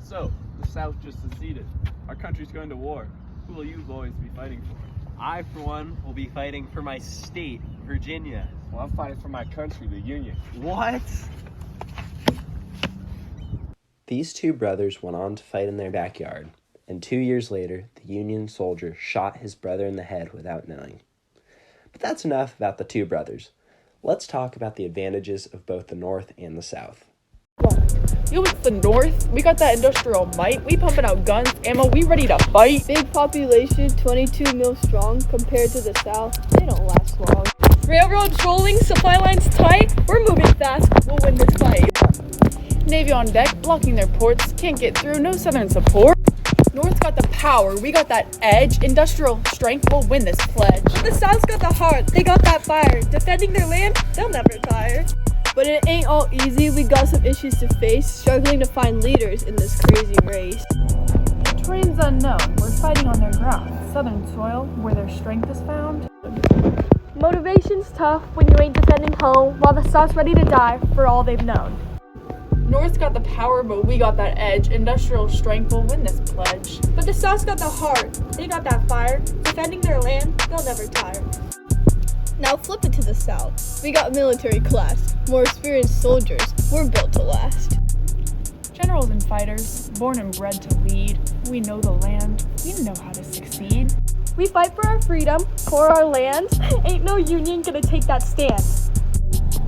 So, the South just seceded. Our country's going to war. Who will you boys be fighting for? I, for one, will be fighting for my state, Virginia. Well, I'm fighting for my country, the Union. What? These two brothers went on to fight in their backyard, and 2 years later, the Union soldier shot his brother in the head without knowing. But that's enough about the two brothers. Let's talk about the advantages of both the North and the South. Yo, it's the North. We got that industrial might. We pumping out guns, ammo. We ready to fight. Big population, 22 mil strong. Compared to the South, they don't last long. Railroads rolling, supply lines tight. We're moving fast. We'll win this fight. Navy on deck, blocking their ports. Can't get through, no Southern support. North's got the power, we got that edge. Industrial strength, we'll win this pledge. The South's got the heart, they got that fire. Defending their land, they'll never tire. But it ain't all easy, we got some issues to face. Struggling to find leaders in this crazy race. Terrain's unknown, we're fighting on their ground. Southern soil, where their strength is found. Motivation's tough when you ain't defending home, while the South's ready to die for all they've known. North's got the power, but we got that edge. Industrial strength will win this pledge. But the South's got the heart, they got that fire. Defending their land, they'll never tire. Now flip it to the South. We got military class, more experienced soldiers, we're built to last. Generals and fighters, born and bred to lead. We know the land, we know how to succeed. We fight for our freedom, for our land. Ain't no union gonna take that stand.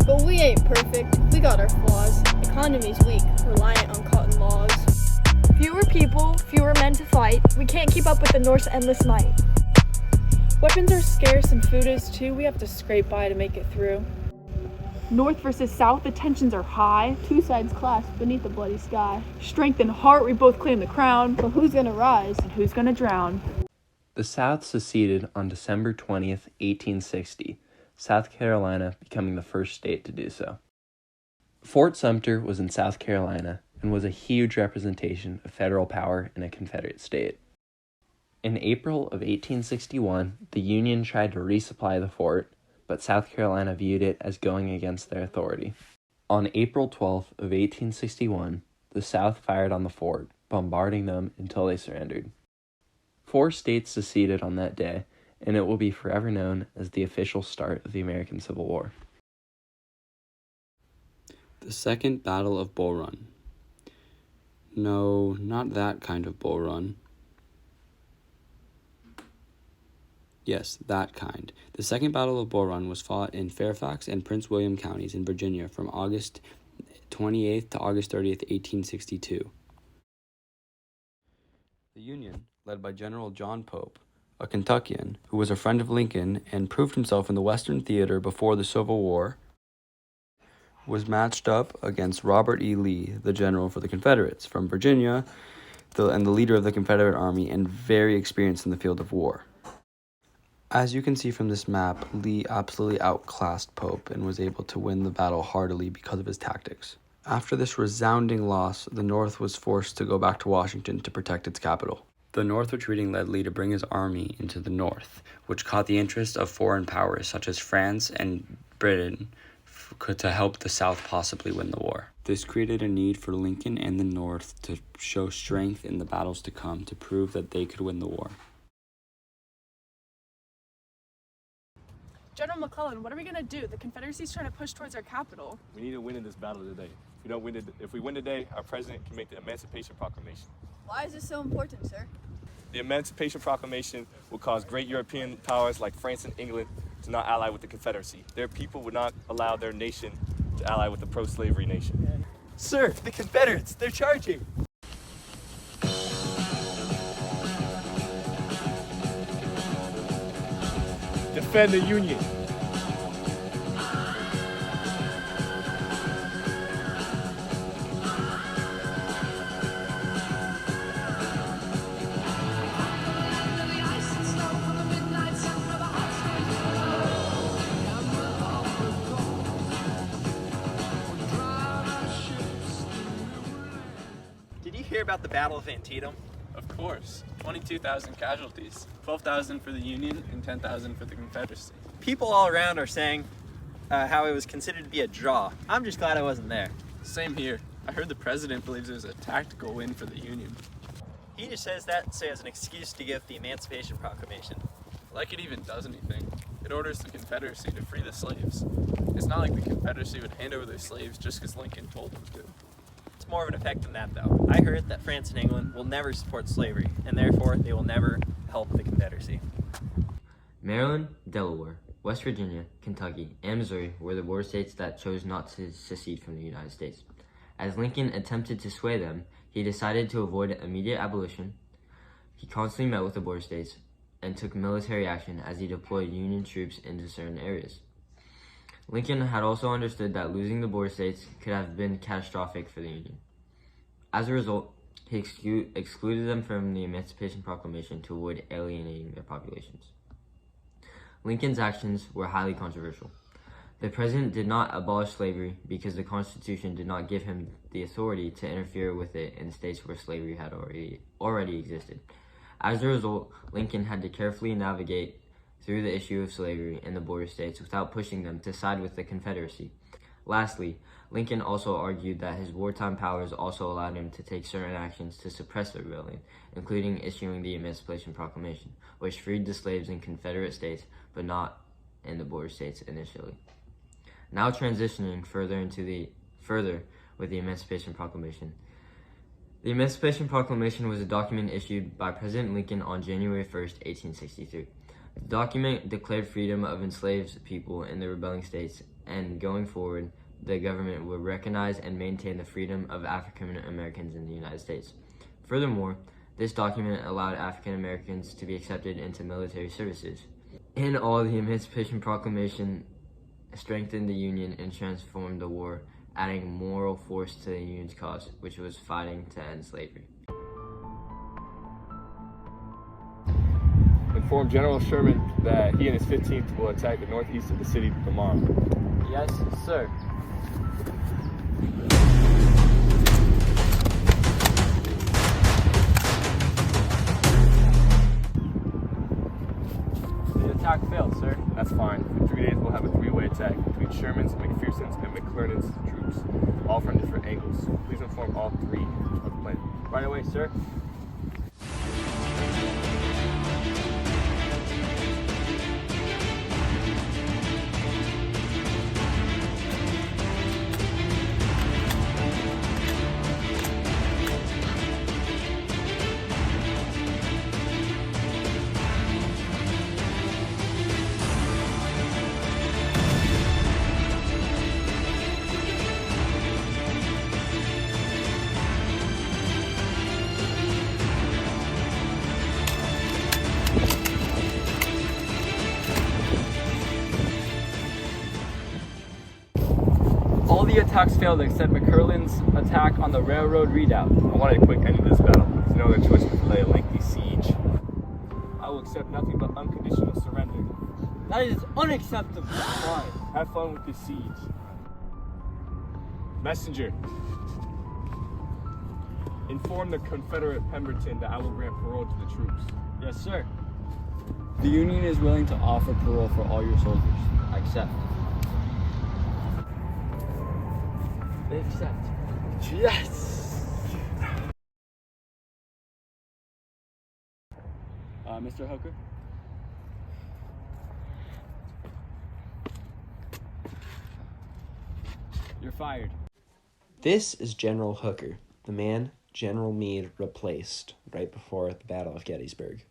But we ain't perfect, we got our flaws. Economy's weak, reliant on cotton laws. Fewer people, fewer men to fight. We can't keep up with the North's endless might. Weapons are scarce and food is too. We have to scrape by to make it through. North versus South, the tensions are high. Two sides clash beneath the bloody sky. Strength and heart, we both claim the crown. But who's gonna rise? And who's gonna drown? The South seceded on December 20th, 1860, South Carolina becoming the first state to do so. Fort Sumter was in South Carolina and was a huge representation of federal power in a Confederate state. In April of 1861, the Union tried to resupply the fort, but South Carolina viewed it as going against their authority. On April 12th of 1861, the South fired on the fort, bombarding them until they surrendered. 4 states seceded on that day, and it will be forever known as the official start of the American Civil War. The Second Battle of Bull Run. No, not that kind of Bull Run. Yes, that kind. The Second Battle of Bull Run was fought in Fairfax and Prince William counties in Virginia from August 28th to August 30th, 1862. The Union, led by General John Pope, a Kentuckian who was a friend of Lincoln and proved himself in the Western theater before the Civil War, was matched up against Robert E. Lee, the general for the Confederates from Virginia, and the leader of the Confederate Army, and very experienced in the field of war. As you can see from this map, Lee absolutely outclassed Pope and was able to win the battle heartily because of his tactics. After this resounding loss, the North was forced to go back to Washington to protect its capital. The North retreating led Lee to bring his army into the North, which caught the interest of foreign powers such as France and Britain to help the South possibly win the war. This created a need for Lincoln and the North to show strength in the battles to come to prove that they could win the war. General McClellan, what are we gonna do? The Confederacy's trying to push towards our capital. We need to win in this battle today. If we win today, our president can make the Emancipation Proclamation. Why is this so important, sir? The Emancipation Proclamation will cause great European powers like France and England to not ally with the Confederacy. Their people would not allow their nation to ally with the pro-slavery nation. Sir, the Confederates, they're charging! Defend the Union. Did you hear about the Battle of Antietam? Of course. 22,000 casualties. 12,000 for the Union and 10,000 for the Confederacy. People all around are saying how it was considered to be a draw. I'm just glad I wasn't there. Same here. I heard the president believes it was a tactical win for the Union. He just says that so as an excuse to give the Emancipation Proclamation. Like it even does anything. It orders the Confederacy to free the slaves. It's not like the Confederacy would hand over their slaves just because Lincoln told them to. It's more of an effect than that, though. I heard that France and England will never support slavery, and therefore they will never help the Confederacy. Maryland, Delaware, West Virginia, Kentucky, and Missouri were the border states that chose not to secede from the United States. As Lincoln attempted to sway them, he decided to avoid immediate abolition. He constantly met with the border states and took military action as he deployed Union troops into certain areas. Lincoln had also understood that losing the border states could have been catastrophic for the Union. As a result, he excluded them from the Emancipation Proclamation to avoid alienating their populations. Lincoln's actions were highly controversial. The president did not abolish slavery because the Constitution did not give him the authority to interfere with it in states where slavery had already existed. As a result, Lincoln had to carefully navigate through the issue of slavery in the border states without pushing them to side with the Confederacy. Lastly, Lincoln also argued that his wartime powers also allowed him to take certain actions to suppress the rebellion, including issuing the Emancipation Proclamation, which freed the slaves in Confederate states, but not in the border states initially. Now transitioning further with the Emancipation Proclamation. The Emancipation Proclamation was a document issued by President Lincoln on January 1st, 1863. The document declared freedom of enslaved people in the rebelling states, and going forward, the government would recognize and maintain the freedom of African Americans in the United States. Furthermore, this document allowed African Americans to be accepted into military services. In all, the Emancipation Proclamation strengthened the Union and transformed the war, adding moral force to the Union's cause, which was fighting to end slavery. Inform General Sherman that he and his 15th will attack the northeast of the city tomorrow. Yes, sir. The attack failed, sir. That's fine. In 3 days, we'll have a three-way attack between Sherman's, McPherson's, and McClernand's troops, all from different angles. Please inform all three of the plan. Right away, sir. All the attacks failed except McClernand's attack on the railroad redoubt. I wanted a quick end to this battle. There's no other choice but to lay a lengthy siege. I will accept nothing but unconditional surrender. That is unacceptable. Fine. Have fun with this siege. Messenger. Inform the Confederate Pemberton that I will grant parole to the troops. Yes, sir. The Union is willing to offer parole for all your soldiers. I accept. They accept. Yes! Mr. Hooker? You're fired. This is General Hooker, the man General Meade replaced right before the Battle of Gettysburg.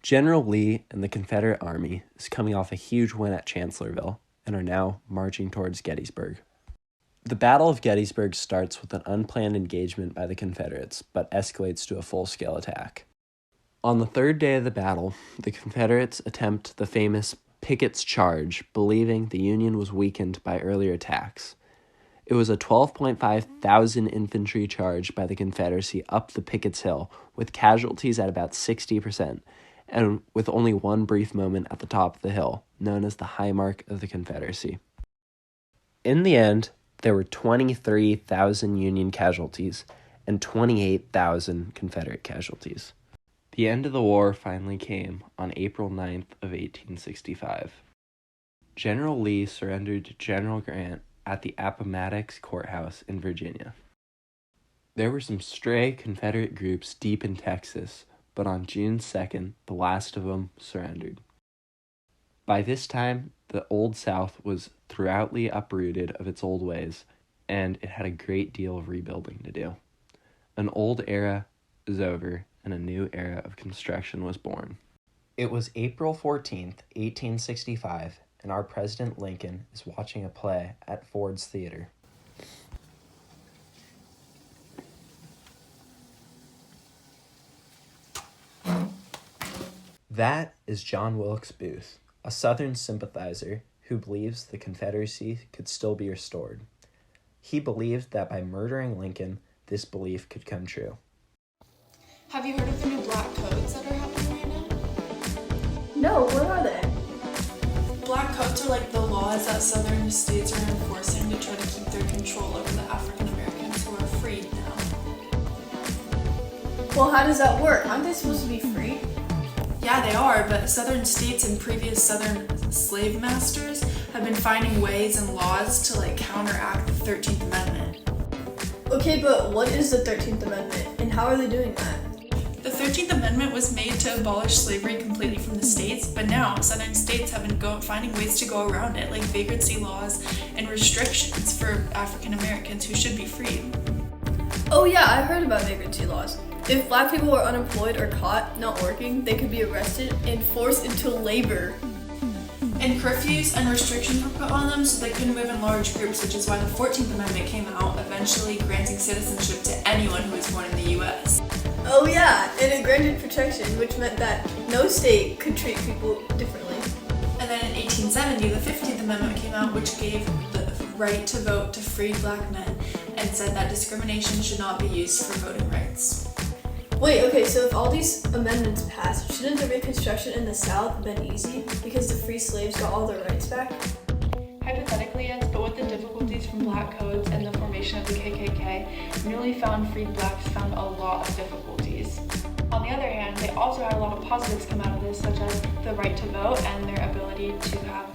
General Lee and the Confederate Army is coming off a huge win at Chancellorsville and are now marching towards Gettysburg. The Battle of Gettysburg starts with an unplanned engagement by the Confederates, but escalates to a full-scale attack. On the third day of the battle, the Confederates attempt the famous Pickett's Charge, believing the Union was weakened by earlier attacks. It was a 12,500 infantry charge by the Confederacy up the Pickett's Hill, with casualties at about 60%, and with only one brief moment at the top of the hill, known as the high mark of the Confederacy. In the end, there were 23,000 Union casualties and 28,000 Confederate casualties. The end of the war finally came on April 9th of 1865. General Lee surrendered to General Grant at the Appomattox Courthouse in Virginia. There were some stray Confederate groups deep in Texas, but on June 2nd, the last of them surrendered. By this time, the Old South was throughoutly uprooted of its old ways, and it had a great deal of rebuilding to do. An old era is over, and a new era of construction was born. It was April 14th, 1865, and our President Lincoln is watching a play at Ford's Theater. That is John Wilkes Booth, a Southern sympathizer who believes the Confederacy could still be restored. He believed that by murdering Lincoln, this belief could come true. Have you heard of the new black codes that are happening right now? No, what are they? Black codes are like the laws that southern states are enforcing to try to keep their control over the African Americans who are freed now. Well, how does that work? Aren't they supposed to be free? Yeah, they are, but southern states and previous southern slave masters have been finding ways and laws to counteract the 13th Amendment. Okay, but what is the 13th Amendment, and how are they doing that? The 13th Amendment was made to abolish slavery completely from the states, but now southern states have been finding ways to go around it, like vagrancy laws and restrictions for African Americans who should be free. Oh yeah, I heard about vagrancy laws. If black people were unemployed or caught not working, they could be arrested and forced into labor. And curfews and restrictions were put on them so they couldn't move in large groups, which is why the 14th Amendment came out, eventually granting citizenship to anyone who was born in the U.S. Oh yeah, and it granted protection, which meant that no state could treat people differently. And then in 1870, the 15th Amendment came out, which gave the right to vote to free black men and said that discrimination should not be used for voting rights. Wait, okay, so if all these amendments passed, shouldn't the Reconstruction in the South have been easy because the free slaves got all their rights back? Hypothetically, yes, but with the difficulties from black codes and the formation of the KKK, newly found freed blacks found a lot of difficulties. On the other hand, they also had a lot of positives come out of this, such as the right to vote and their ability to have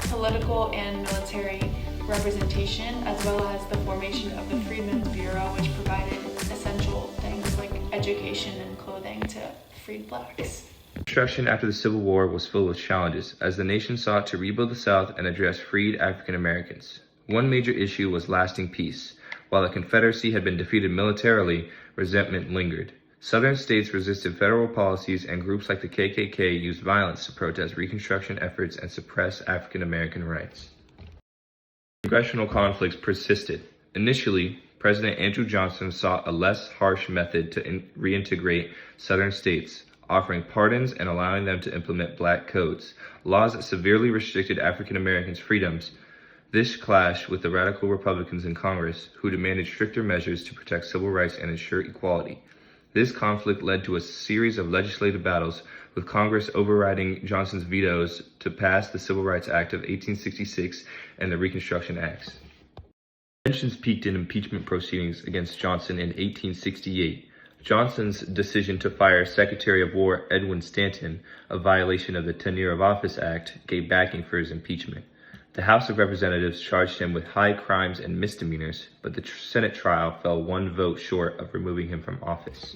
political and military representation, as well as the formation of the Freedmen's Bureau, which provided essential things like education and clothing to freed blacks. Reconstruction after the Civil War was filled with challenges as the nation sought to rebuild the South and address freed African Americans. One major issue was lasting peace. While the Confederacy had been defeated militarily, resentment lingered. Southern states resisted federal policies, and groups like the KKK used violence to protest Reconstruction efforts and suppress African American rights. Congressional conflicts persisted. Initially, President Andrew Johnson sought a less harsh method to reintegrate Southern states, offering pardons and allowing them to implement black codes, laws that severely restricted African Americans' freedoms. This clashed with the radical Republicans in Congress, who demanded stricter measures to protect civil rights and ensure equality. This conflict led to a series of legislative battles, with Congress overriding Johnson's vetoes to pass the Civil Rights Act of 1866 and the Reconstruction Acts. Tensions peaked in impeachment proceedings against Johnson in 1868. Johnson's decision to fire Secretary of War Edwin Stanton, a violation of the Tenure of Office Act, gave backing for his impeachment. The House of Representatives charged him with high crimes and misdemeanors, but the Senate trial fell one vote short of removing him from office.